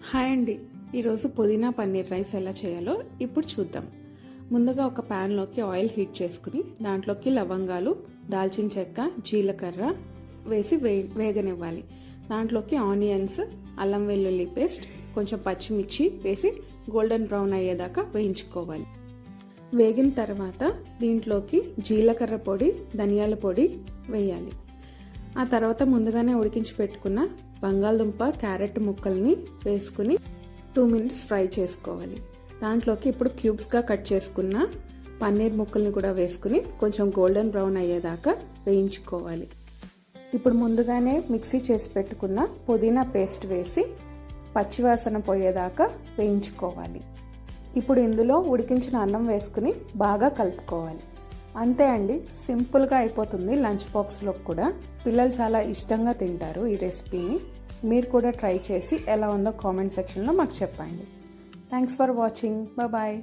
Hi అండి. ఈరోజు పుదీనా పన్నీర్ రైస్ ఎలా చేయాలో ఇప్పుడు చూద్దాం. ముందుగా ఒక ప్యాన్లోకి ఆయిల్ హీట్ చేసుకుని దాంట్లోకి లవంగాలు, దాల్చిన చెక్క, జీలకర్ర వేసి వేగనివ్వాలి. దాంట్లోకి ఆనియన్స్, అల్లం వెల్లుల్లి పేస్ట్, కొంచెం పచ్చిమిర్చి వేసి గోల్డెన్ బ్రౌన్ అయ్యేదాకా వేయించుకోవాలి. వేగిన తర్వాత దీంట్లోకి జీలకర్ర పొడి, ధనియాల పొడి వేయాలి. ఆ తర్వాత ముందుగానే ఉడికించి పెట్టుకున్న బంగాళదుంప, క్యారెట్ ముక్కల్ని వేసుకుని 2 minutes ఫ్రై చేసుకోవాలి. దాంట్లోకి ఇప్పుడు క్యూబ్స్గా కట్ చేసుకున్న పన్నీర్ ముక్కల్ని కూడా వేసుకుని కొంచెం గోల్డెన్ బ్రౌన్ అయ్యేదాకా వేయించుకోవాలి. ఇప్పుడు ముందుగానే మిక్సీ చేసి పెట్టుకున్న పుదీనా పేస్ట్ వేసి పచ్చివాసన పోయేదాకా వేయించుకోవాలి. ఇప్పుడు ఇందులో ఉడికించిన అన్నం వేసుకుని బాగా కలుపుకోవాలి. అంతే అండి, సింపుల్గా అయిపోతుంది. లంచ్ బాక్స్లో కూడా పిల్లలు చాలా ఇష్టంగా తింటారు ఈ రెసిపీని. మీరు కూడా ట్రై చేసి ఎలా ఉందో కామెంట్ సెక్షన్లో మాకు చెప్పండి. Thanks for watching. బాయ్.